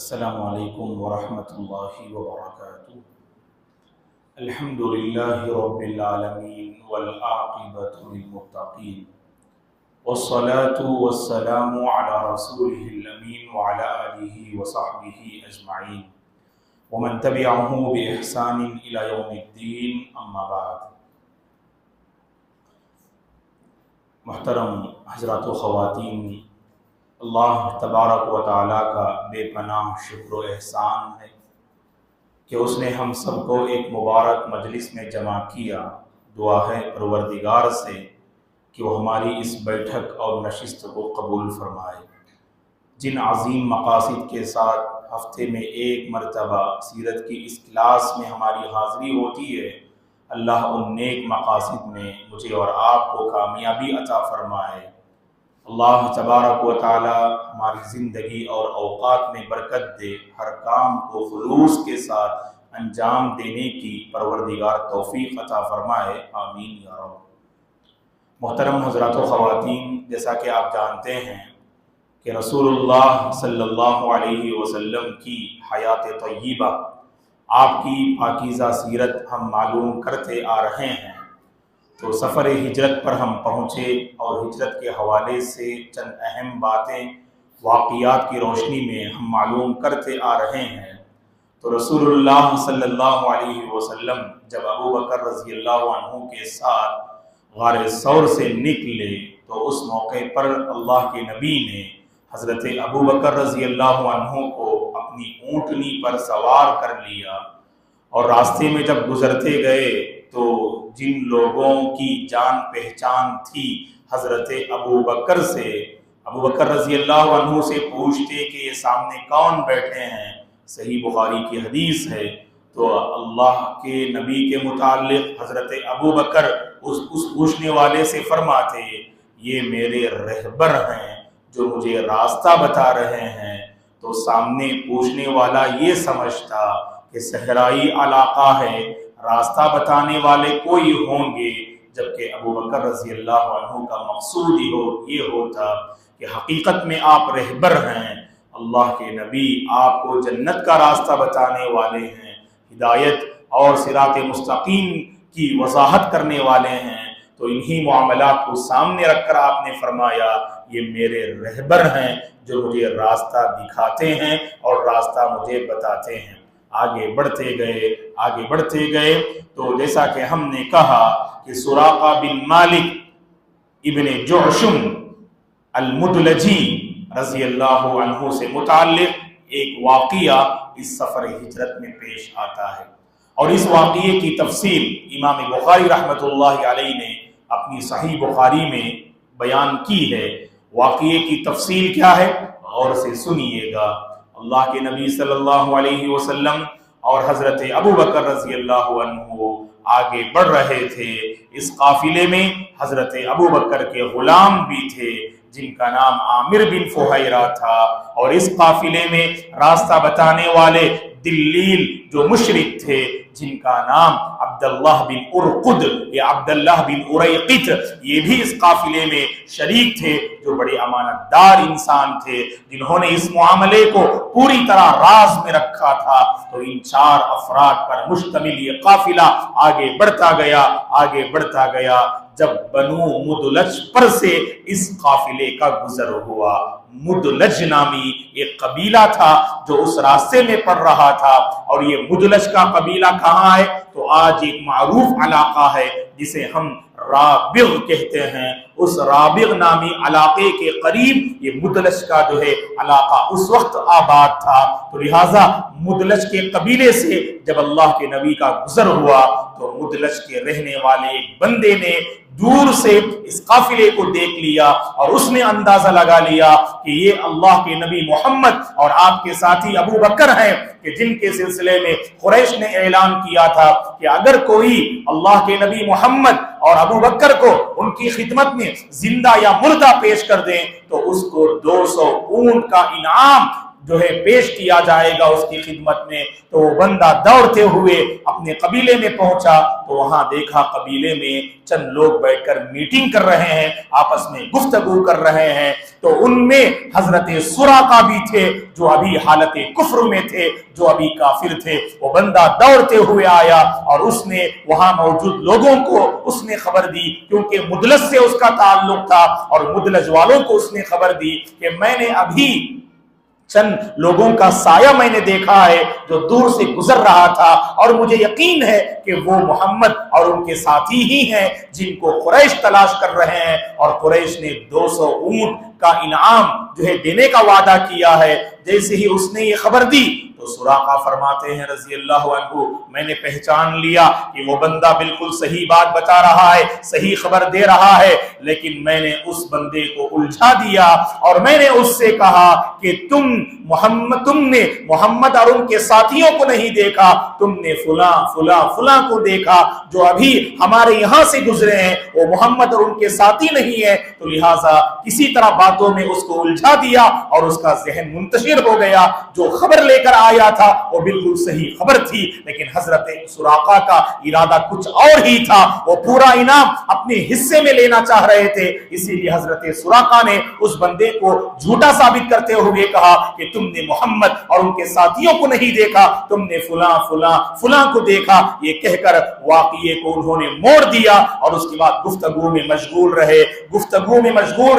السلام علیکم ورحمۃ اللہ وبرکاتہ۔ الحمد للہ رب العالمین والعاقبۃ للمتقین والصلاة والسلام علی رسولہ الامین وعلی آلہ وصحبہ اجمعین ومن تبعہ بإحسان الی یوم الدین، اما بعد۔ محترم حضرات و خواتین، اللہ تبارک و تعالیٰ کا بے پناہ شکر و احسان ہے کہ اس نے ہم سب کو ایک مبارک مجلس میں جمع کیا۔ دعا ہے پروردگار سے کہ وہ ہماری اس بیٹھک اور نشست کو قبول فرمائے۔ جن عظیم مقاصد کے ساتھ ہفتے میں ایک مرتبہ سیرت کی اس کلاس میں ہماری حاضری ہوتی ہے، اللہ ان نیک مقاصد میں مجھے اور آپ کو کامیابی عطا فرمائے۔ اللہ تبارک و تعالی ہماری زندگی اور اوقات میں برکت دے، ہر کام کو خلوص کے ساتھ انجام دینے کی پروردگار توفیق عطا فرمائے، آمین یا رب۔ محترم حضرات و خواتین، جیسا کہ آپ جانتے ہیں کہ رسول اللہ صلی اللہ علیہ وسلم کی حیات طیبہ، آپ کی پاکیزہ سیرت ہم معلوم کرتے آ رہے ہیں۔ تو سفر ہجرت پر ہم پہنچے اور ہجرت کے حوالے سے چند اہم باتیں واقعات کی روشنی میں ہم معلوم کرتے آ رہے ہیں۔ تو رسول اللہ صلی اللہ علیہ وسلم جب ابو بکر رضی اللہ عنہ کے ساتھ غار ثور سے نکلے تو اس موقع پر اللہ کے نبی نے حضرت ابو بکر رضی اللہ عنہ کو اپنی اونٹنی پر سوار کر لیا، اور راستے میں جب گزرتے گئے تو جن لوگوں کی جان پہچان تھی حضرت ابو بکر سے، ابو بکر رضی اللہ عنہ سے پوچھتے کہ یہ سامنے کون بیٹھے ہیں، صحیح بخاری کی حدیث ہے۔ تو اللہ کے نبی کے متعلق حضرت ابو بکر اس پوچھنے والے سے فرماتے، یہ میرے رہبر ہیں جو مجھے راستہ بتا رہے ہیں۔ تو سامنے پوچھنے والا یہ سمجھتا کہ صحرائی علاقہ ہے، راستہ بتانے والے کوئی ہوں گے، جبکہ ابو بکر رضی اللہ عنہ کا مقصود یہ ہوتا کہ حقیقت میں آپ رہبر ہیں، اللہ کے نبی آپ کو جنت کا راستہ بتانے والے ہیں، ہدایت اور صراط مستقیم کی وضاحت کرنے والے ہیں۔ تو انہی معاملات کو سامنے رکھ کر آپ نے فرمایا، یہ میرے رہبر ہیں جو مجھے راستہ دکھاتے ہیں اور راستہ مجھے بتاتے ہیں۔ آگے بڑھتے گئے تو جیسا کہ ہم نے کہا کہ سراقہ بن مالک ابن جعشم المدلجی رضی اللہ عنہ سے متعلق ایک واقعہ اس سفر ہجرت میں پیش آتا ہے، اور اس واقعے کی تفصیل امام بخاری رحمۃ اللہ علیہ نے اپنی صحیح بخاری میں بیان کی ہے۔ واقعے کی تفصیل کیا ہے، غور سے سنیے گا۔ اللہ کے نبی صلی اللہ علیہ وسلم اور حضرت ابو بکر رضی اللہ عنہ آگے بڑھ رہے تھے۔ اس قافلے میں حضرت ابو بکر کے غلام بھی تھے جن کا نام عامر بن فہیرہ تھا، اور اس قافلے میں راستہ بتانے والے دلیل جو مشرک تھے جن کا نام عبداللہ بن ارقد یا عبداللہ بن اریقط، یہ بھی اس قافلے میں شریک تھے، جو بڑے امانت دار انسان تھے جنہوں نے اس معاملے کو پوری طرح راز میں رکھا تھا۔ تو ان چار افراد پر مشتمل یہ قافلہ آگے بڑھتا گیا جب بنو مدلج پر سے اس قافلے کا گزر ہوا۔ مدلج نامی ایک قبیلہ تھا جو اس راستے میں پڑ رہا تھا، اور یہ مدلج کا قبیلہ کہاں ہے؟ تو آج ایک معروف علاقہ ہے جسے ہم رابغ کہتے ہیں، اس رابغ نامی علاقے کے قریب یہ مدلج کا جو ہے علاقہ اس وقت آباد تھا۔ تو لہٰذا مدلج کے قبیلے سے جب اللہ کے نبی کا گزر ہوا تو مدلج کے رہنے والے ایک بندے نے دور سے اس قافلے کو دیکھ لیا، اور اس نے اندازہ لگا لیا کہ یہ اللہ کے نبی محمد اور آپ کے ساتھی ابو بکر ہیں، کہ جن کے سلسلے میں قریش نے اعلان کیا تھا کہ اگر کوئی اللہ کے نبی محمد اور ابو بکر کو ان کی خدمت میں زندہ یا مردہ پیش کر دیں تو اس کو 200 اونٹ کا انعام جو ہے پیش کیا جائے گا اس کی خدمت میں، تو وہ بندہ دوڑتے ہوئے اپنے قبیلے میں پہنچا تو وہاں دیکھا قبیلے میں چند لوگ بیٹھ کر میٹنگ کر رہے ہیں، آپس میں گفتگو کر رہے ہیں، تو ان میں حضرت سراقہ بھی تھے جو ابھی حالت کفر میں تھے، جو ابھی کافر تھے۔ وہ بندہ دوڑتے ہوئے آیا اور اس نے وہاں موجود لوگوں کو اس نے خبر دی، کیونکہ مدلج سے اس کا تعلق تھا، اور مدلج والوں کو اس نے خبر دی کہ میں نے ابھی چند لوگوں کا سایہ میں نے دیکھا ہے جو دور سے گزر رہا تھا، اور مجھے یقین ہے کہ وہ محمد اور ان کے ساتھی ہی ہیں جن کو قریش تلاش کر رہے ہیں، اور قریش نے 200 اونٹ کا انعام جو ہے دینے کا وعدہ کیا ہے۔ جیسے ہی اس نے یہ خبر دی تو سراقہ فرماتے ہیں رضی اللہ عنہ، میں نے پہچان لیا کہ وہ بندہ بالکل صحیح بات بتا رہا ہے، صحیح خبر دے رہا ہے، لیکن میں نے اس بندے کو الجھا دیا اور میں نے اس سے کہا کہ تم نے محمد اور ان کے ساتھیوں کو نہیں دیکھا، تم نے فلاں فلاں فلاں کو دیکھا جو ابھی ہمارے یہاں سے گزرے ہیں، وہ محمد اور ان کے ساتھی نہیں ہے، تو لہٰذا کسی طرح باتوں میں اس کو الجھا دیا اور اس کا ذہن منتشر ہو گیا۔ جو خبر لے کر آیا تھا وہ بالکل صحیح خبر تھی، لیکن حضرت سراقہ کا ارادہ کچھ اور ہی تھا، وہ پورا انعام اپنے حصے میں لینا چاہ رہے تھے۔ اسی لیے حضرت سراقہ نے اس بندے کو جھوٹا ثابت کرتے ہوئے کہا کہ تم نے محمد اور ان کے ساتھیوں کو نہیں دیکھا، تم نے فلاں فلاں فلاں کو دیکھا۔ یہ کہہ کر واقعے کو انہوں نے موڑ دیا اور اس کے بعد گفتگو میں مشغول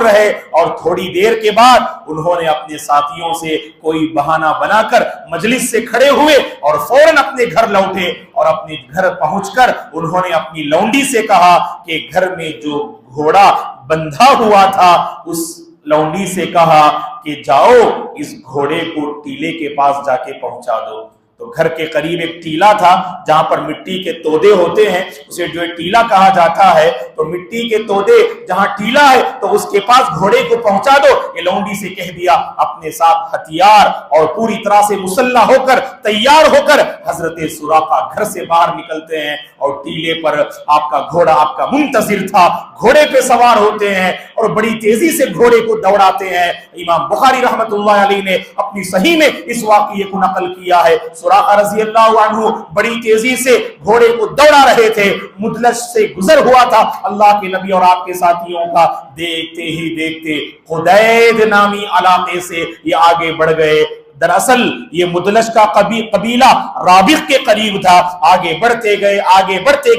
رہے اور تھوڑی دیر کے بعد انہوں نے اپنے ساتھیوں سے کوئی بہانہ بنا کر مجلس سے کھڑے ہوئے اور فوراً اپنے گھر لوٹے، اور اپنے گھر پہنچ کر انہوں نے اپنی لونڈی سے کہا کہ گھر میں جو گھوڑا بندھا ہوا تھا اس لونڈی سے کہا کہ جاؤ اس گھوڑے کو ٹیلے کے پاس جا کے پہنچا دو۔ تو گھر کے قریب ایک ٹیلا تھا جہاں پر مٹی کے تودے ہوتے ہیں، اسے جو ٹیلا کہا جاتا ہے، تو مٹی کے تودے جہاں ٹیلا ہے تو اس کے پاس گھوڑے کو پہنچا دو۔ یہ لونڈی سے کہہ دیا، اپنے ساتھ ہتھیار اور پوری طرح سے مسلح ہو کر تیار ہو کر حضرت سراقہ گھر سے باہر نکلتے ہیں، اور ٹیلے پر آپ کا گھوڑا آپ کا منتظر تھا، گھوڑے پہ سوار ہوتے ہیں اور بڑی تیزی سے گھوڑے کو دوڑاتے ہیں۔ امام بخاری رحمۃ اللہ علیہ نے اپنی صحیح میں اس واقعے کو نقل کیا ہے۔ سراقہ رضی اللہ عنہ بڑی تیزی سے گھوڑے کو دوڑا رہے تھے، مدلج سے گزر ہوا تھا اللہ کے نبی اور آپ کے ساتھیوں کا، دیکھتے ہی دیکھتے قدید نامی علاقے سے یہ آگے بڑھ گئے۔ دراصل یہ مدلج کا قبیلہ رابغ کے قریب تھا۔ آگے بڑھتے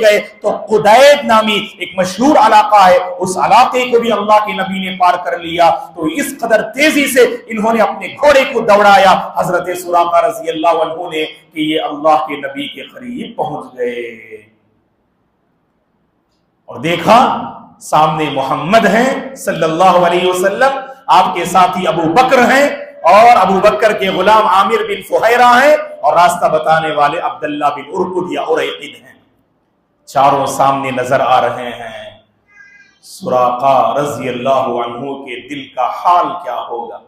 گئے تو قدید نامی ایک مشہور علاقہ ہے، اس علاقے کو بھی اللہ کے نبی نے پار کر لیا۔ تو اس قدر تیزی سے انہوں نے اپنے گھوڑے کو دوڑایا حضرت سراقہ رضی اللہ عنہ نے کہ یہ اللہ کے نبی کے قریب پہنچ گئے، اور دیکھا سامنے محمد ہیں صلی اللہ علیہ وسلم، آپ کے ساتھی ابو بکر ہیں، اور ابو بکر کے غلام عامر بن فہیرہ ہیں، اور راستہ بتانے والے عبداللہ بن ارقد یا اریقد ہیں۔ چاروں سامنے نظر آ رہے ہیں۔ سراقہ رضی اللہ عنہ کے دل کا حال کیا ہوگا؟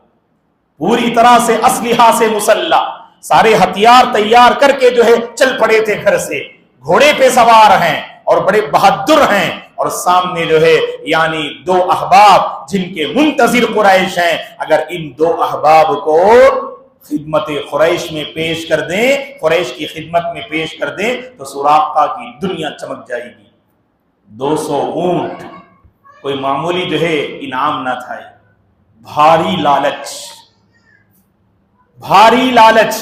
پوری طرح سے اسلحہ سے مسلح، سارے ہتھیار تیار کر کے جو ہے چل پڑے تھے گھر سے، گھوڑے پہ سوار ہیں اور بڑے بہادر ہیں، اور سامنے جو ہے یعنی دو احباب جن کے منتظر قریش ہیں۔ اگر ان دو احباب کو خدمت قریش میں پیش کر دیں، قریش کی خدمت میں پیش کر دیں تو سراقہ کی دنیا چمک جائے گی۔ 200 اونٹ کوئی معمولی جو ہے انعام نہ تھا، بھاری لالچ۔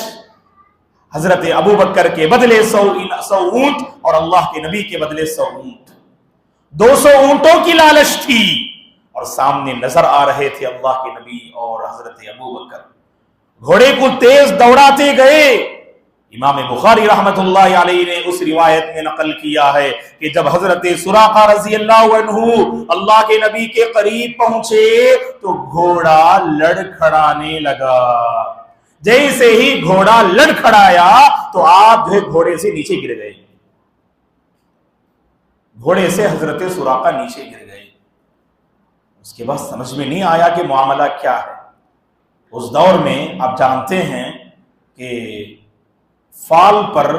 حضرت ابو بکر کے بدلے 100 اونٹ اور اللہ کے نبی کے بدلے 100 اونٹ، 200 اونٹوں کی لالچ تھی، اور سامنے نظر آ رہے تھے اللہ کے نبی اور حضرت ابو بکر۔ گھوڑے کو تیز دوڑاتے گئے۔ امام بخاری رحمت اللہ علیہ نے اس روایت میں نقل کیا ہے کہ جب حضرت سراقہ رضی اللہ عنہ اللہ کے نبی کے قریب پہنچے تو گھوڑا لڑکھڑانے لگا۔ جیسے ہی گھوڑا لڑکھڑایا تو آپ جو ہے گھوڑے سے نیچے گر گئے، گھوڑے سے حضرت سراقہ نیچے گر گئے۔ اس کے بعد سمجھ میں نہیں آیا کہ معاملہ کیا ہے۔ اس دور میں آپ جانتے ہیں کہ فال پر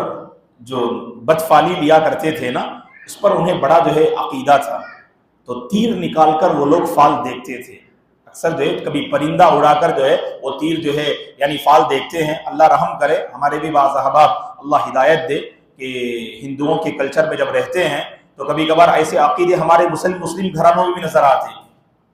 جو بدفالی لیا کرتے تھے نا، اس پر انہیں بڑا جو ہے عقیدہ تھا، تو تیر نکال کر وہ لوگ فال دیکھتے تھے۔ اکثر جو ہے کبھی پرندہ اڑا کر جو ہے وہ تیر جو ہے یعنی فال دیکھتے ہیں. اللہ رحم کرے, ہمارے بھی بعض احباب اللہ ہدایت دے کہ ہندوؤں کے کلچر میں جب رہتے ہیں تو کبھی کبھار ایسے عقیدے ہمارے مسلم گھرانوں میں بھی نظر آتے ہیں.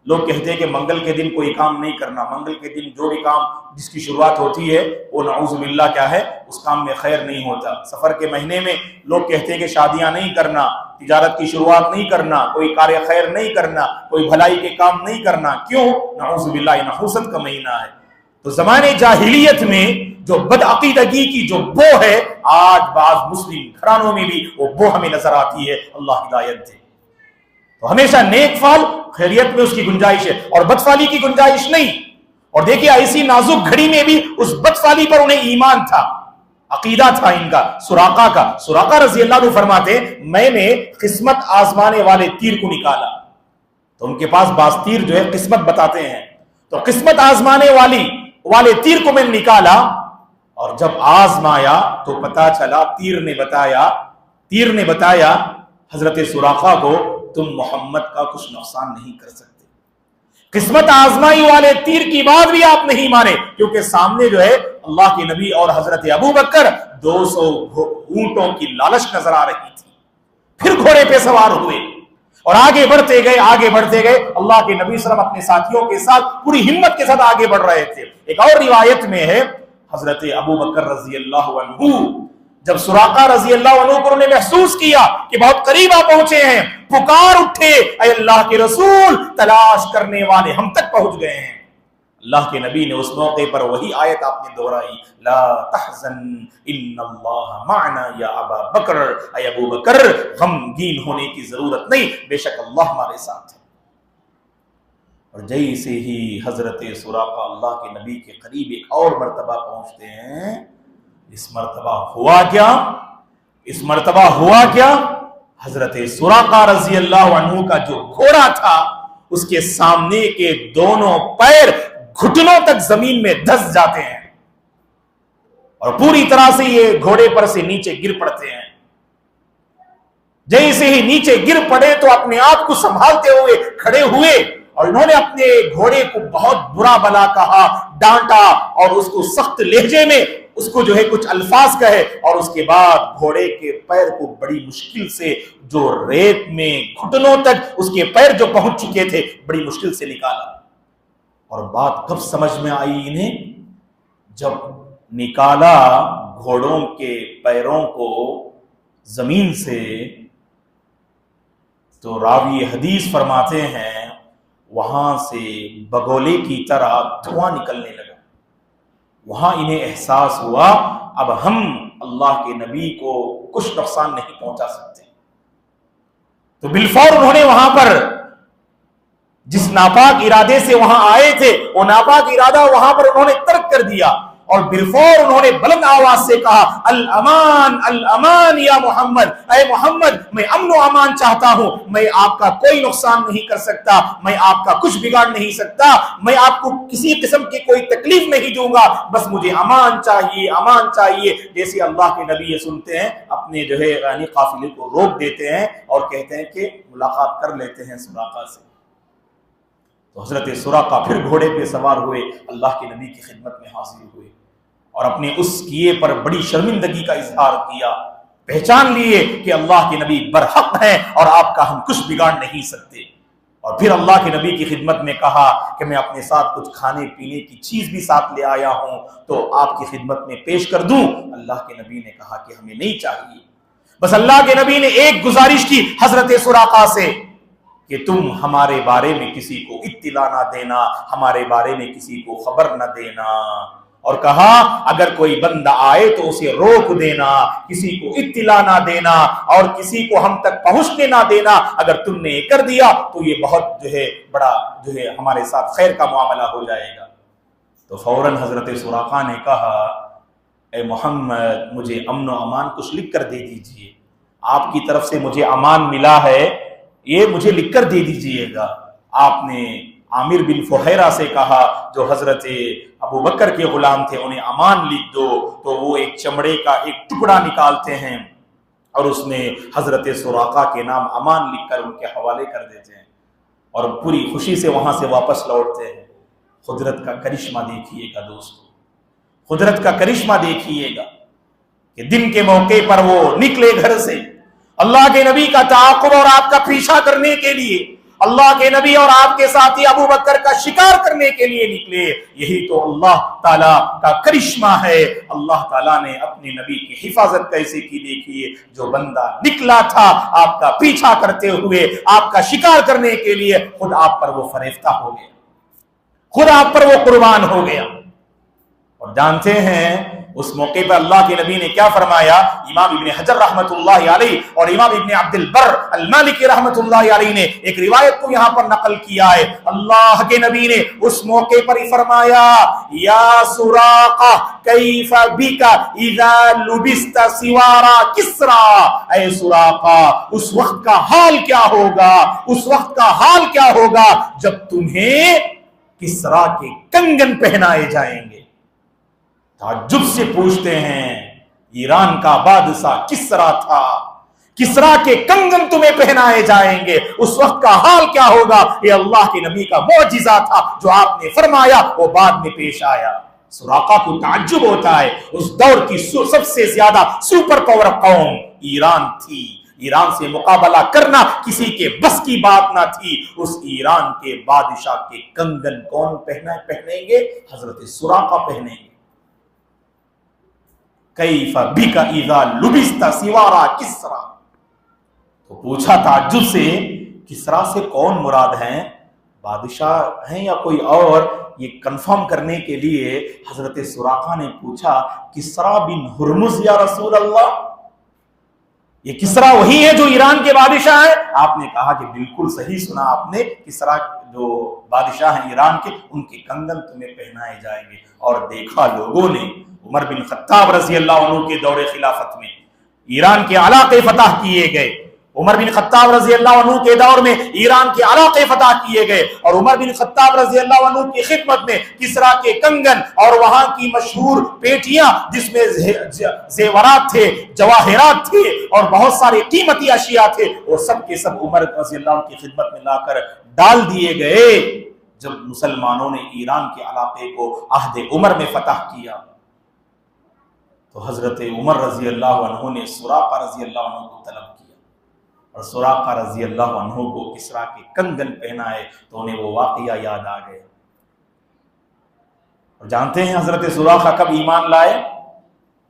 لوگ کہتے ہیں کہ منگل کے دن کوئی کام نہیں کرنا, منگل کے دن جو بھی کام جس کی شروعات ہوتی ہے وہ نعوذ باللہ کیا ہے اس کام میں خیر نہیں ہوتا. سفر کے مہینے میں لوگ کہتے ہیں کہ شادیاں نہیں کرنا, تجارت کی شروعات نہیں کرنا, کوئی کار خیر نہیں کرنا, کوئی بھلائی کے کام نہیں کرنا. کیوں؟ نعوذ باللہ یہ نحوست کا مہینہ ہے. تو زمانے جاہلیت میں جو بدعقیدگی کی جو بو ہے آج بعض مسلم گھرانوں میں بھی وہ بو ہمیں نظر آتی ہے. اللہ ہدایت دے. تو ہمیشہ نیک فال خیریت میں اس کی گنجائش ہے اور بدفالی کی گنجائش نہیں. اور دیکھیے ایسی نازک گھڑی میں بھی اس بدفالی پر انہیں ایمان تھا, عقیدہ تھا ان کا. سراقہ رضی اللہ عنہ فرماتے میں نے قسمت آزمانے والے تیر کو نکالا. تو ان کے پاس بعض تیر جو ہے قسمت بتاتے ہیں, تو قسمت آزمانے والے تیر کو میں نے نکالا اور جب آزمایا تو پتا چلا تیر نے بتایا حضرت سراقہ کو تم محمد کا کچھ نقصان نہیں کر سکتے. قسمت آزمائی والے تیر کی بات بھی آپ نہیں مانے, کیونکہ سامنے جو ہے اللہ کے نبی اور حضرت ابو بکر 200 اونٹوں کی لالچ نظر آ رہی تھی. پھر گھوڑے پہ سوار ہوئے اور آگے بڑھتے گئے. اللہ کے نبی صلی اللہ علیہ وسلم اپنے ساتھیوں کے ساتھ پوری ہمت کے ساتھ آگے بڑھ رہے تھے. ایک اور روایت میں ہے حضرت ابو بکر رضی اللہ عنہ جب سراقہ رضی اللہ عنہ کو انہوں نے محسوس کیا کہ بہت قریب آ پہنچے ہیں, پکار اٹھے اے اللہ کے رسول, تلاش کرنے والے ہم تک پہنچ گئے ہیں. اللہ کے نبی نے اس موقع پر وہی آیت آپ نے دہرائی, لا تحزن ان اللہ معنا یا ابا بکر, اے ابو بکر غمگین ہونے کی ضرورت نہیں, بے شک اللہ ہمارے ساتھ ہے. اور جیسے ہی حضرت سراقہ اللہ کے نبی کے قریب ایک اور مرتبہ پہنچتے ہیں, اس مرتبہ ہوا کیا حضرت سراقہ رضی اللہ عنہ کا جو گھوڑا تھا اس کے سامنے کے دونوں پیر گھٹنوں تک زمین میں دھس جاتے ہیں اور پوری طرح سے یہ گھوڑے پر سے نیچے گر پڑتے ہیں. جیسے ہی نیچے گر پڑے تو اپنے آپ کو سنبھالتے ہوئے کھڑے ہوئے اور انہوں نے اپنے گھوڑے کو بہت برا بلا کہا, ڈانٹا اور اس کو سخت لہجے میں اس کو جو ہے کچھ الفاظ کہے اور اس کے بعد گھوڑے کے پیر کو بڑی مشکل سے جو ریت میں گھٹنوں تک اس کے پیر جو پہنچ چکے تھے بڑی مشکل سے نکالا. اور بات کب سمجھ میں آئی انہیں؟ جب نکالا گھوڑوں کے پیروں کو زمین سے تو راوی حدیث فرماتے ہیں وہاں سے بگولے کی طرح دھواں نکلنے لگا. وہاں انہیں احساس ہوا اب ہم اللہ کے نبی کو کچھ نقصان نہیں پہنچا سکتے. تو بالفور انہوں نے وہاں پر جس ناپاک ارادے سے وہاں آئے تھے وہ ناپاک ارادہ وہاں پر انہوں نے ترک کر دیا اور بالفور انہوں نے بلند آواز سے کہا الامان الامان یا محمد, اے محمد میں امن و امان چاہتا ہوں, میں آپ کا کوئی نقصان نہیں کر سکتا, میں آپ کا کچھ بگاڑ نہیں سکتا, میں آپ کو کسی قسم کی کوئی تکلیف نہیں دوں گا, بس مجھے امان چاہیے امان چاہیے. جیسے اللہ کے نبی یہ سنتے ہیں اپنے جو ہے یعنی قافلے کو روک دیتے ہیں اور کہتے ہیں کہ ملاقات کر لیتے ہیں سراقہ سے. تو حضرت سراقہ پھر گھوڑے پہ سوار ہوئے, اللہ کے نبی کی خدمت میں حاضر ہوئے اور اپنے اس کیے پر بڑی شرمندگی کا اظہار کیا. پہچان لیے کہ اللہ کے نبی برحق ہیں اور آپ کا ہم کچھ بگاڑ نہیں سکتے. اور پھر اللہ کے نبی کی خدمت میں کہا کہ میں اپنے ساتھ کچھ کھانے پینے کی چیز بھی ساتھ لے آیا ہوں تو آپ کی خدمت میں پیش کر دوں. اللہ کے نبی نے کہا کہ ہمیں نہیں چاہیے. بس اللہ کے نبی نے ایک گزارش کی حضرت سراقہ سے کہ تم ہمارے بارے میں کسی کو اطلاع نہ دینا, ہمارے بارے میں کسی کو خبر نہ دینا. اور کہا اگر کوئی بندہ آئے تو اسے روک دینا, کسی کو اطلاع نہ دینا اور کسی کو ہم تک پہنچنے نہ دینا. اگر تم نے کر دیا تو یہ بہت جو ہے بڑا جو ہے ہمارے ساتھ خیر کا معاملہ ہو جائے گا. تو فوراً حضرت سراقہ نے کہا اے محمد مجھے امن و امان کچھ لکھ کر دے دیجئے, آپ کی طرف سے مجھے امان ملا ہے, یہ مجھے لکھ کر دے دیجئے گا. آپ نے عامر بن فہیرہ سے کہا جو حضرت ابو بکر کے غلام تھے, انہیں امان لکھ دو. تو وہ ایک چمڑے کا ایک ٹکڑا نکالتے ہیں اور اس میں حضرت سراقہ کے نام امان لکھ کر ان کے حوالے کر دیتے ہیں اور پوری خوشی سے وہاں سے واپس لوٹتے ہیں. قدرت کا کرشمہ دیکھیے گا دوستو، قدرت کا کرشمہ دیکھیے گا کہ دن کے موقع پر وہ نکلے گھر سے اللہ کے نبی کا تعاقب اور آپ کا پیچھا کرنے کے لیے، اللہ کے نبی اور آپ کے ساتھی ابو بکر کا شکار کرنے کے لیے نکلے۔ یہی تو اللہ تعالیٰ کا کرشمہ ہے۔ اللہ تعالیٰ نے اپنے نبی کی حفاظت کیسے کی دیکھیے، جو بندہ نکلا تھا آپ کا پیچھا کرتے ہوئے، آپ کا شکار کرنے کے لیے، خود آپ پر وہ فریفتہ ہو گیا، خود آپ پر وہ قربان ہو گیا۔ اور جانتے ہیں اس موقع پر اللہ کے نبی نے کیا فرمایا؟ امام ابن حجر رحمت اللہ علیہ اور امام ابن عبد البر المالکی رحمت اللہ علیہ نے ایک روایت کو یہاں پر نقل کیا ہے۔ اللہ کے نبی نے اس موقع پر ہی فرمایا، یا سراقہ کیف بک اذا لبست سوارا کسرا، اے سراقہ اس وقت کا حال کیا ہوگا، اس وقت کا حال کیا ہوگا جب تمہیں کسرا کے کنگن پہنائے جائیں گے۔ تعجب سے پوچھتے ہیں، ایران کا بادشاہ کسرا تھا، کسرا کے کنگن تمہیں پہنائے جائیں گے، اس وقت کا حال کیا ہوگا؟ یہ اللہ کے نبی کا معجزہ تھا جو آپ نے فرمایا وہ بعد میں پیش آیا۔ سراقہ کو تعجب ہوتا ہے، اس دور کی سب سے زیادہ سپر پاور قوم ایران تھی، ایران سے مقابلہ کرنا کسی کے بس کی بات نہ تھی۔ اس ایران کے بادشاہ کے کنگن کون پہنیں گے؟ حضرت سراقہ پہنیں گے۔ کیف بک اذا لبست سوارا کسرا، تو پوچھا تعجب سے کسرا سے کون مراد ہیں، بادشاہ ہیں یا کوئی اور؟ یہ کنفرم کرنے کے لیے حضرت سراقہ نے پوچھا، کسرا بن ہرمز یا رسول اللہ، یہ کسرا وہی ہے جو ایران کے بادشاہ ہیں؟ آپ نے کہا کہ بالکل صحیح سنا آپ نے، کسرا جو بادشاہ ہیں ایران کے، ان کے کنگن تمہیں پہنائے جائیں گے۔ اور دیکھا لوگوں نے عمر بن خطاب رضی اللہ عنہ کے دور خلافت میں ایران کے علاقے فتح کیے گئے، عمر بن خطاب رضی اللہ عنہ کے دور میں ایران کے علاقے فتح کیے گئے، اور عمر بن خطاب رضی اللہ عنہ کی خدمت میں کسرا کے کنگن اور وہاں کی مشہور پیٹیاں جس میں زیورات تھے، جواہرات تھے اور بہت سارے قیمتی اشیاء تھے، وہ سب کے سب عمر رضی اللہ عنہ کی خدمت میں لا کر ڈال دیے گئے۔ جب مسلمانوں نے ایران کے علاقے کو عہد عمر میں فتح کیا تو حضرت عمر رضی اللہ عنہ نے سراقہ رضی اللہ عنہ کو طلب کیا، اور سراقہ رضی اللہ عنہ کو کسرا کے کنگن پہنائے تو انہیں وہ واقعہ یاد آ گئے۔ اور جانتے ہیں حضرت سراقہ کب ایمان لائے؟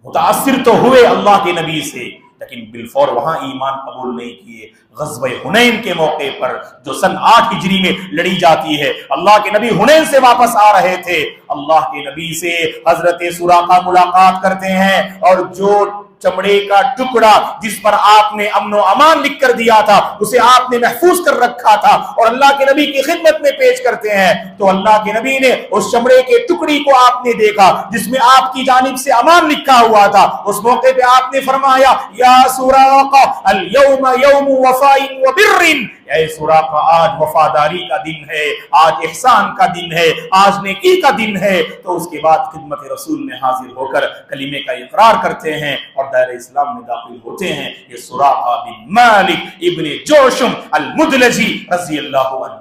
متاثر تو ہوئے اللہ کے نبی سے، لیکن بالفور وہاں ایمان قبول نہیں کیے۔ غزوہ حنین کے موقع پر جو سن 8 ہجری میں لڑی جاتی ہے، اللہ کے نبی حنین سے واپس آ رہے تھے، اللہ کے نبی سے حضرت سراقہ ملاقات کرتے ہیں، اور جو چمڑے کا ٹکڑا جس پر آپ نے امن و امان لکھ کر دیا تھا اسے آپ نے محفوظ کر رکھا تھا اور اللہ کے نبی کی خدمت میں پیش کرتے ہیں، تو اللہ کے نبی نے اس چمڑے کے ٹکڑی کو آپ نے دیکھا جس میں آپ کی جانب سے امان لکھا ہوا تھا۔ اس موقع پہ آپ نے فرمایا، یا سراقہ اليوم یوم وفاء و بر، اے سراقہ آج وفاداری کا دن ہے، آج احسان کا دن ہے، آج نیکی کا دن ہے۔ تو اس کے بعد خدمت رسول میں حاضر ہو کر کلمے کا اقرار کرتے ہیں اور دائرہ اسلام میں داخل ہوتے ہیں۔ یہ سراقہ بن مالک ابن جوشم المدلجی رضی اللہ عنہ۔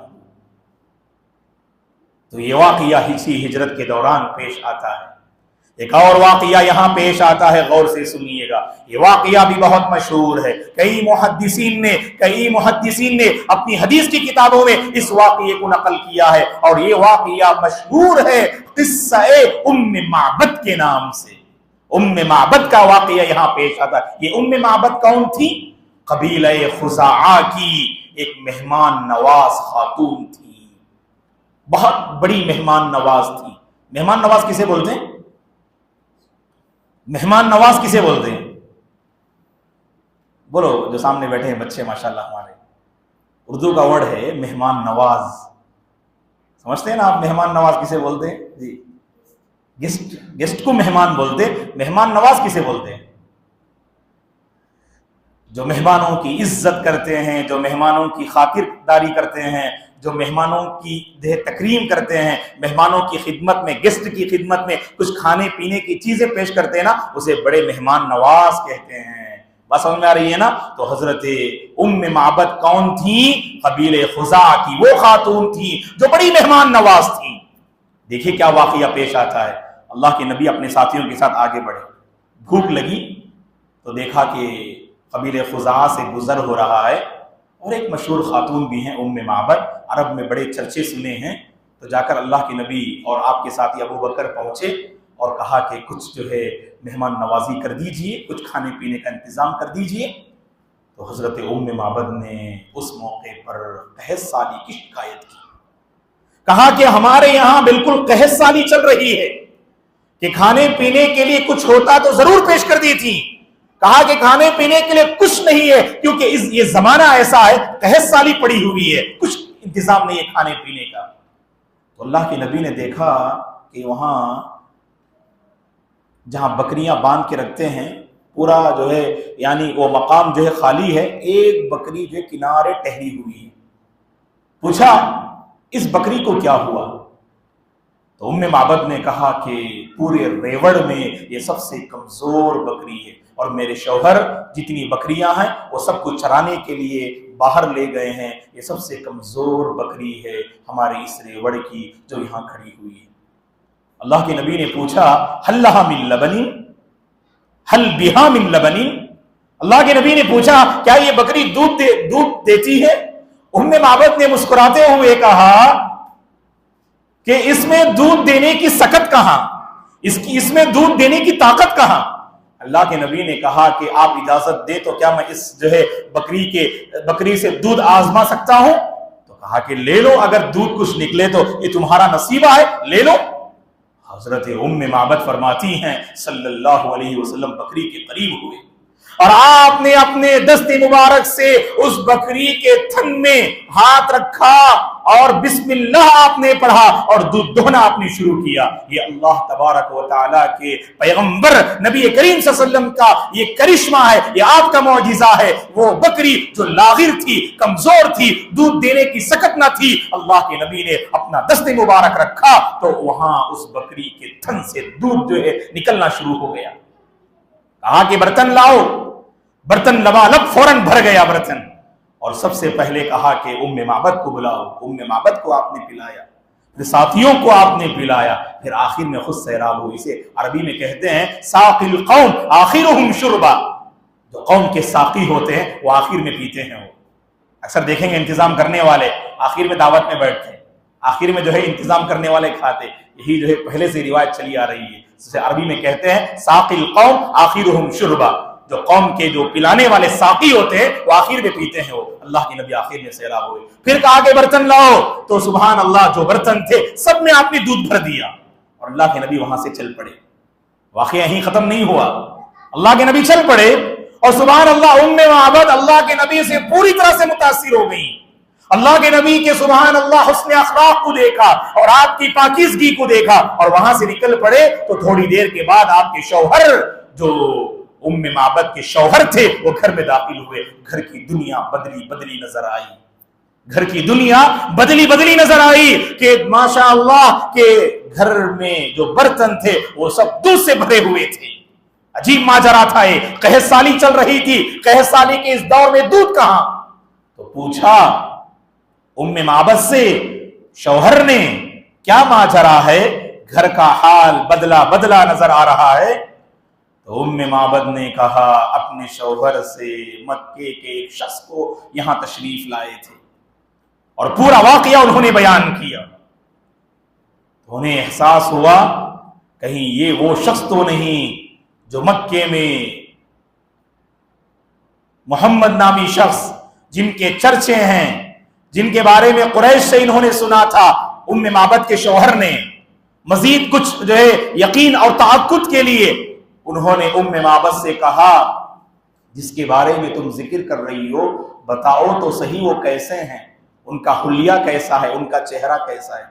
تو یہ واقعہ اسی ہجرت کے دوران پیش آتا ہے۔ ایک اور واقعہ یہاں پیش آتا ہے، غور سے سنیے گا، یہ واقعہ بھی بہت مشہور ہے۔ کئی محدثین نے اپنی حدیث کی کتابوں میں اس واقعے کو نقل کیا ہے، اور یہ واقعہ مشہور ہے قصہ ام معبد کے نام سے۔ ام معبد کا واقعہ یہاں پیش آتا ہے۔ یہ ام معبد کون تھی؟ قبیلہ خزاعہ کی ایک مہمان نواز خاتون تھی، بہت بڑی مہمان نواز تھی۔ مہمان نواز کسے بولتے ہیں؟ مہمان نواز کسے بولتے ہیں؟ بولو جو سامنے بیٹھے ہیں بچے ماشاءاللہ ہمارے، اردو کا ورڈ ہے مہمان نواز، سمجھتے ہیں نا آپ مہمان نواز کسے بولتے ہیں؟ جی، گیسٹ کو مہمان بولتے، مہمان نواز کسے بولتے ہیں؟ جو مہمانوں کی عزت کرتے ہیں، جو مہمانوں کی خاطرداری کرتے ہیں، جو مہمانوں کی تکریم کرتے ہیں، مہمانوں کی خدمت میں، گیسٹ کی خدمت میں کچھ کھانے پینے کی چیزیں پیش کرتے ہیں نا، اسے بڑے مہمان نواز کہتے ہیں۔ بات سمجھ میں آ رہی ہے نا؟ تو حضرت ام معبد کون تھی؟ قبیلہ خزاعہ کی وہ خاتون تھی جو بڑی مہمان نواز تھی، دیکھیے کیا واقعہ پیش آتا ہے. اللہ کے نبی اپنے ساتھیوں کے ساتھ آگے بڑھے. بھوک لگی تو دیکھا کہ قبیلہ خزاعہ سے گزر ہو رہا ہے اور ایک مشہور خاتون بھی ہیں ام معبد، عرب میں بڑے چرچے سنے ہیں. تو جا کر اللہ کے نبی اور آپ کے ساتھی ابو بکر پہنچے اور کہا کہ کچھ جو ہے مہمان نوازی کر دیجئے، کچھ کھانے پینے کا انتظام کر دیجئے. تو حضرت ام معبد نے اس موقع پر قحط سالی کی شکایت کی. کہا کہ ہمارے یہاں بالکل قحط سالی چل رہی ہے کہ کھانے پینے کے لیے کچھ ہوتا تو ضرور پیش کر دی تھی. کہا کہ کھانے پینے کے لیے کچھ نہیں ہے کیونکہ یہ زمانہ ایسا ہے، قحط سالی پڑی ہوئی ہے، کچھ انتظام نہیں ہے کھانے پینے کا. تو اللہ کے نبی نے دیکھا کہ وہاں جہاں بکریاں باندھ کے رکھتے ہیں پورا جو ہے یعنی وہ مقام جو ہے خالی ہے، ایک بکری جو ہے کنارے ٹہری ہوئی ہے. پوچھا اس بکری کو کیا ہوا؟ تو ام معبد نے کہا کہ پورے ریوڑ میں یہ سب سے کمزور بکری ہے اور میرے شوہر جتنی بکریاں ہیں وہ سب کو چرانے کے لیے باہر لے گئے ہیں، یہ سب سے کمزور بکری ہے ہمارے اس ریوڑ کی جو یہاں کھڑی ہوئی ہے. اللہ کے نبی نے پوچھا ہل لہا من لبن، ہل بہا من لبن. اللہ کے نبی نے پوچھا کیا یہ بکری دودھ دیتی ہے؟ ام معبد نے مسکراتے ہوئے کہا کہ اس میں دودھ دینے کی سکت کہاں، اس میں دودھ دینے کی طاقت کہاں؟ اللہ کے نبی نے کہا کہ آپ اجازت دیں تو کیا میں اس جو ہے بکری سے دودھ آزما سکتا ہوں؟ تو کہا کہ لے لو، اگر دودھ کچھ نکلے تو یہ تمہارا نصیبہ ہے، لے لو. حضرت ام معبد فرماتی ہیں صلی اللہ علیہ وسلم بکری کے قریب ہوئے اور آپ نے اپنے دست مبارک سے اس بکری کے تھن میں ہاتھ رکھا اور بسم اللہ آپ نے پڑھا اور دودھ دوہنا آپ نے شروع کیا. یہ اللہ تبارک و تعالیٰ کے پیغمبر نبی کریم صلی اللہ علیہ وسلم کا یہ کرشمہ ہے، یہ آپ کا معجزہ ہے. وہ بکری جو لاغر تھی، کمزور تھی، دودھ دینے کی سکت نہ تھی، اللہ کے نبی نے اپنا دست مبارک رکھا تو وہاں اس بکری کے تھن سے دودھ جو ہے نکلنا شروع ہو گیا. کہا کہ برتن لاؤ، برتن لبالب فوراً بھر گیا برتن. اور سب سے پہلے کہا کہ ام معبد کو بلاؤ. ام معبد کو آپ نے پلایا، پھر ساتھیوں کو آپ نے پلایا، پھر آخر میں خود سیراب ہوئی. اسے عربی میں کہتے ہیں ساقی القوم آخرہم شربا. جو قوم کے ساقی ہوتے ہیں وہ آخر میں پیتے ہیں. وہ اکثر دیکھیں گے انتظام کرنے والے آخر میں دعوت میں بیٹھتے ہیں، آخر میں جو ہے انتظام کرنے والے کھاتے. یہی جو ہے پہلے سے روایت چلی آ رہی ہے. اسے عربی میں کہتے ہیں ساقی القوم آخرہم شربا. جو قوم کے جو پلانے والے ساقی ہوتے ہیں وہ آخر میں پیتے ہیں. وہ اللہ کے نبی آخر میں سیراب ہوئے. پھر کہا کہ برتن لاؤ، تو سبحان اللہ جو برتن تھے سب میں آپ نے دودھ بھر دیا اور اللہ کے نبی وہاں سے چل پڑے. واقعہ یہیں ختم نہیں ہوا، اللہ کے نبی چل پڑے اور سبحان اللہ ام معبد اللہ کے نبی سے پوری طرح سے متاثر ہو گئی. اللہ کے نبی کے سبحان اللہ حسن اخلاق کو دیکھا اور آپ کی پاکیزگی کو دیکھا اور وہاں سے نکل پڑے. تو تھوڑی دیر کے بعد آپ کے شوہر جو ام معبد کے شوہر تھے وہ گھر میں داخل ہوئے. گھر کی دنیا بدلی نظر آئی. گھر کی دنیا بدلی نظر آئی کہ ماشاء اللہ کے گھر میں جو برتن تھے وہ سب دودھ سے بھرے ہوئے تھے. عجیب ماجرا تھا. یہ قحط سالی چل رہی تھی، قحط سالی کے اس دور میں دودھ کہاں؟ تو پوچھا ام معبد سے شوہر نے کیا ماجرا ہے، گھر کا حال بدلا نظر آ رہا ہے. تو ام معبد نے کہا اپنے شوہر سے مکے کے ایک شخص کو یہاں تشریف لائے تھے اور پورا واقعہ انہوں نے بیان کیا. انہیں احساس ہوا کہیں یہ وہ شخص تو نہیں جو مکے میں محمد نامی شخص جن کے چرچے ہیں، جن کے بارے میں قریش سے انہوں نے سنا تھا. ام معبد کے شوہر نے مزید کچھ جو ہے یقین اور تأکد کے لیے انہوں نے ام معبد سے کہا جس کے بارے میں تم ذکر کر رہی ہو بتاؤ تو صحیح وہ کیسے ہیں، ان کا حلیہ کیسا ہے، ان کا چہرہ کیسا ہے.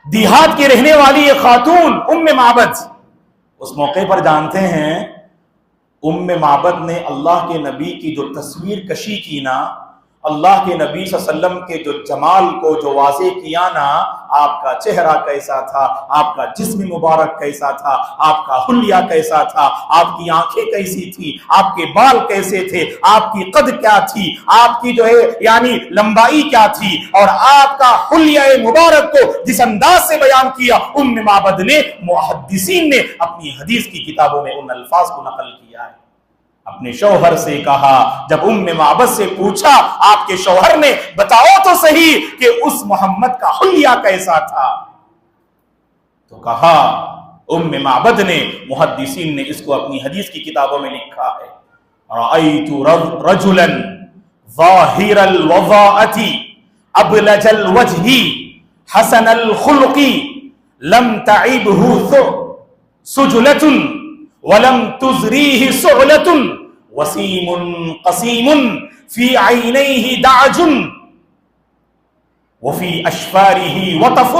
دیہات کی رہنے والی یہ خاتون ام معبد اس موقع پر جانتے ہیں ام معبد نے اللہ کے نبی کی جو تصویر کشی کی نا، اللہ کے نبی صلی اللہ علیہ وسلم کے جو جمال کو جو واضح کیا نا، آپ کا چہرہ کیسا تھا، آپ کا جسم مبارک کیسا تھا، آپ کا حلیہ کیسا تھا، آپ کی آنکھیں کیسی تھی، آپ کے بال کیسے تھے، آپ کی قد کیا تھی، آپ کی جو ہے یعنی لمبائی کیا تھی، اور آپ کا حلیہ مبارک کو جس انداز سے بیان کیا ام معبد نے، محدثین نے اپنی حدیث کی کتابوں میں ان الفاظ کو نقل کیا ہے۔ اپنے شوہر سے کہا، جب ام معبد سے پوچھا آپ کے شوہر نے بتاؤ تو صحیح کہ اس محمد کا حلیہ کیسا تھا، تو کہا ام معبد نے، محدثین نے اس کو اپنی حدیث کی کتابوں میں لکھا ہے، رأیت رجلا ظاہر الوضاءۃ ابلج الوجہ حسن الخلق لم تعبہ سجلۃ ولم تزریہ سعلۃ وسیم قسیم فی عینیہ دعج وفی اشفارہ وطف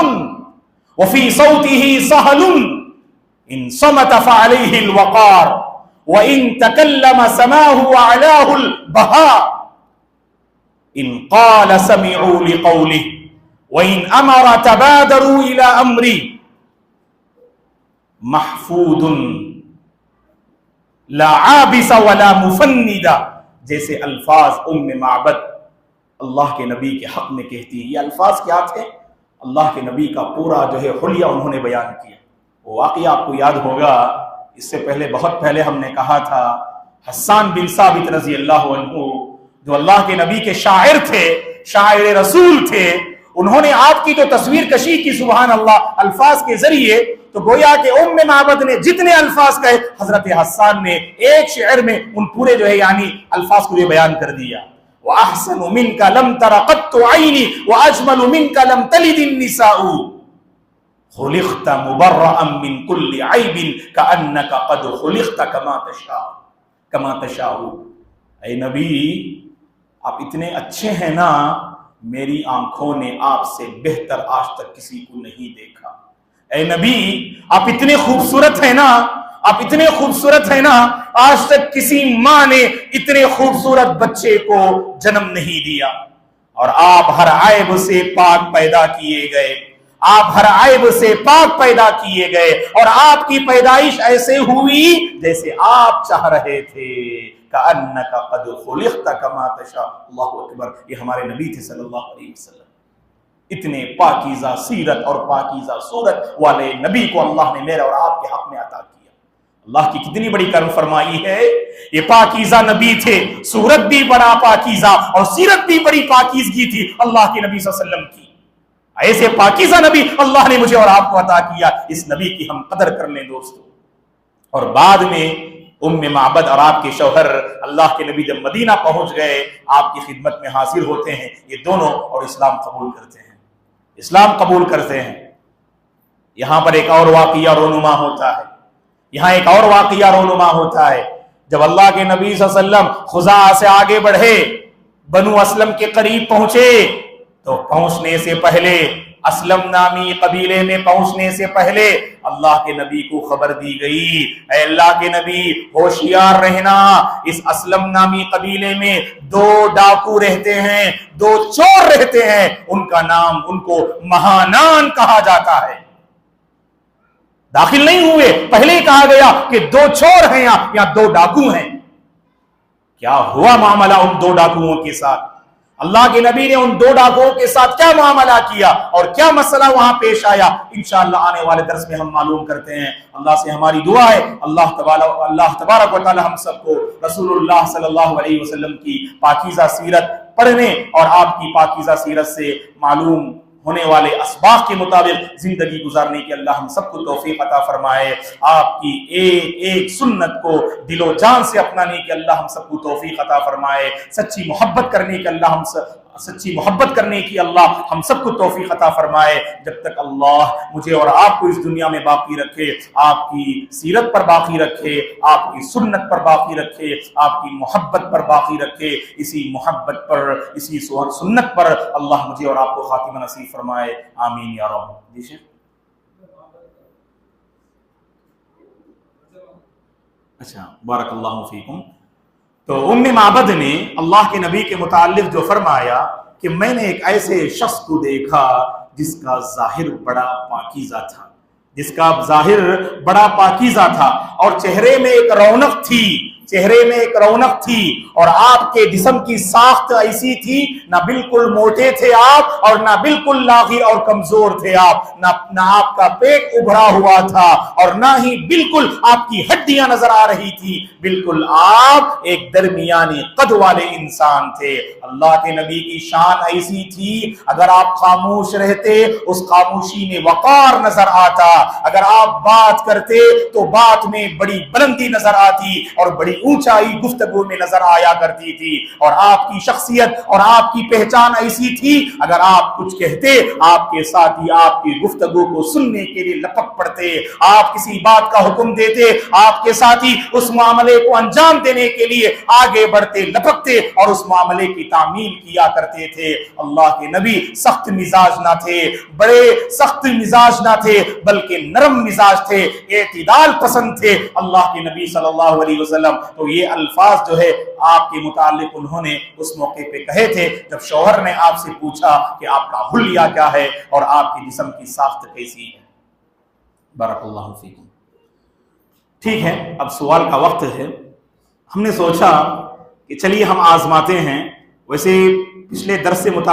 وفی صوتہ سہل ان صمت فعلیہ الوقار وان تکلم سماہ وعلاہ البہاء ان قال سمعوا لقولہ وان امر تبادروا الى امری محفوظ لا عابس ولا مفندا۔ جیسے الفاظ ام معبد اللہ کے نبی کے حق میں کہتی ہیں، یہ الفاظ کیا تھے؟ اللہ کے نبی کا پورا جو ہے حلیہ انہوں نے بیان کیا۔ وہ واقعہ آپ کو یاد ہوگا، اس سے پہلے بہت پہلے ہم نے کہا تھا، حسان بن ثابت رضی اللہ عنہ جو اللہ کے نبی کے شاعر تھے، شاعر رسول تھے، انہوں نے آپ کی جو تصویر کشی کی سبحان اللہ الفاظ کے ذریعے، تو گویا کہ ام معبد نے جتنے الفاظ کہے، حضرت حسان نے ایک شعر میں ان پورے جو ہے یعنی الفاظ کو یہ بیان کر دیا۔ وَأَحْسَنُ مِنْكَ لَمْ تَرَ قَطُّ عَيْنِي وَأَجْمَلُ مِنْكَ لَمْ تَلِدِ النِّسَاءُ خُلِقْتَ مُبَرَّأً مِنْ كُلِّ عَيْبٍ كَأَنَّكَ قَدْ خُلِقْتَ كَمَا تَشَاءُ۔ اے نبی آپ اتنے اچھے ہیں نا، میری آنکھوں نے آپ سے بہتر آج تک کسی کو نہیں دیکھا۔ اے نبی آپ اتنے خوبصورت ہیں نا، آپ اتنے خوبصورت ہیں نا، آج تک کسی ماں نے اتنے خوبصورت بچے کو جنم نہیں دیا، اور آپ ہر عیب سے پاک پیدا کیے گئے، آپ ہر عیب سے پاک پیدا کیے گئے، اور آپ کی پیدائش ایسے ہوئی جیسے آپ چاہ رہے تھے، کأنک قد خلقت کما تشاء۔ اللہ اکبر، یہ ہمارے نبی تھے صلی اللہ علیہ وسلم۔ اتنے پاکیزہ سیرت اور پاکیزہ صورت والے نبی کو اللہ نے میرے اور آپ کے حق میں عطا کیا۔ اللہ کی کتنی بڑی کرم فرمائی ہے، یہ پاکیزہ نبی تھے، صورت بھی بڑا پاکیزہ اور سیرت بھی بڑی پاکیزگی تھی اللہ کے نبی صلی اللہ علیہ وسلم کی۔ ایسے پاکیزہ نبی اللہ نے مجھے اور آپ کو عطا کیا، اس نبی کی ہم قدر کر لیں دوستو۔ اور بعد میں ام معبد اور آپ کے شوہر اللہ کے نبی جب مدینہ پہنچ گئے، آپ کی خدمت میں حاضر ہوتے ہیں یہ دونوں، اور اسلام قبول کرتے ہیں، اسلام قبول کرتے ہیں۔ یہاں پر ایک اور واقعہ رونما ہوتا ہے، یہاں ایک اور واقعہ رونما ہوتا ہے۔ جب اللہ کے نبی صلی اللہ علیہ وسلم خزاعہ سے آگے بڑھے، بنو اسلم کے قریب پہنچے، تو پہنچنے سے پہلے، اسلم نامی قبیلے میں پہنچنے سے پہلے اللہ کے نبی کو خبر دی گئی، اے اللہ کے نبی ہوشیار رہنا، اس اسلم نامی قبیلے میں 2 ڈاکو رہتے ہیں، 2 چور رہتے ہیں، ان کا نام ان کو مہانان کہا جاتا ہے۔ داخل نہیں ہوئے، پہلے ہی کہا گیا کہ 2 چور ہیں یا 2 ڈاکو ہیں۔ کیا ہوا معاملہ ان 2 ڈاکوؤں کے ساتھ؟ اللہ کے نبی نے ان 2 ڈاکوؤں کے ساتھ کیا معاملہ کیا اور کیا مسئلہ وہاں پیش آیا، انشاءاللہ آنے والے درس میں ہم معلوم کرتے ہیں۔ اللہ سے ہماری دعا ہے اللہ تبارک و تعالی ہم سب کو رسول اللہ صلی اللہ علیہ وسلم کی پاکیزہ سیرت پڑھنے اور آپ کی پاکیزہ سیرت سے معلوم ہونے والے اسباق کے مطابق زندگی گزارنے کی اللہ ہم سب کو توفیق عطا فرمائے۔ آپ کی ایک ایک سنت کو دل و جان سے اپنانے کی اللہ ہم سب کو توفیق عطا فرمائے۔ سچی محبت کرنے کی اللہ ہم سب کو توفیق عطا فرمائے۔ جب تک اللہ مجھے اور آپ کو اس دنیا میں باقی رکھے، آپ کی سیرت پر باقی رکھے، آپ کی سنت پر باقی رکھے، آپ کی محبت پر باقی رکھے، اسی محبت پر، اسی سنت پر اللہ مجھے اور آپ کو خاتمہ نصیب فرمائے، آمین یا رب۔ جی شیخ، اچھا، بارک اللہ فیکم۔ تو معبد نے اللہ کے نبی کے متعلق جو فرمایا کہ میں نے ایک ایسے شخص کو دیکھا جس کا ظاہر بڑا پاکیزہ تھا، اور چہرے میں ایک رونق تھی، اور آپ کے جسم کی ساخت ایسی تھی، نہ بالکل موٹے تھے آپ اور نہ بالکل لاغر اور کمزور تھے آپ، نہ آپ کا پیٹ ابھرا ہوا تھا اور نہ ہی بالکل آپ کی ہڈیاں نظر آ رہی تھی، بالکل آپ ایک درمیانی قد والے انسان تھے۔ اللہ کے نبی کی شان ایسی تھی، اگر آپ خاموش رہتے اس خاموشی میں وقار نظر آتا، اگر آپ بات کرتے تو بات میں بڑی بلندی نظر آتی اور بڑی اونچائی گفتگو میں نظر آیا کرتی تھی، اور آپ کی شخصیت اور آپ کی پہچان ایسی تھی، اگر آپ کچھ کہتے آپ کے ساتھی آپ کی گفتگو کو سننے کے لیے لپک پڑتے، آپ کسی بات کا حکم دیتے آپ کے ساتھی اس معاملے کو انجام دینے کے لیے آگے بڑھتے، لپکتے اور اس معاملے کی تعمیل کیا کرتے تھے۔ اللہ کے نبی سخت مزاج نہ تھے، بڑے سخت مزاج نہ تھے، بلکہ نرم مزاج تھے، اعتدال پسند تھے اللہ کے نبی صلی اللہ علیہ وسلم۔ تو یہ الفاظ جو ہے آپ کے متعلق انہوں نے اس موقع پہ کہے تھے جب شوہر نے آپ سے پوچھا کہ آپ کا حلیہ کیا ہے اور آپ کے جسم کی ساخت کیسی ہے۔ بارک اللہ فیکم۔ ٹھیک ہے، اب سوال کا وقت ہے۔ ہم نے سوچا کہ چلیے ہم آزماتے ہیں، ویسے پچھلے درس سے متعلق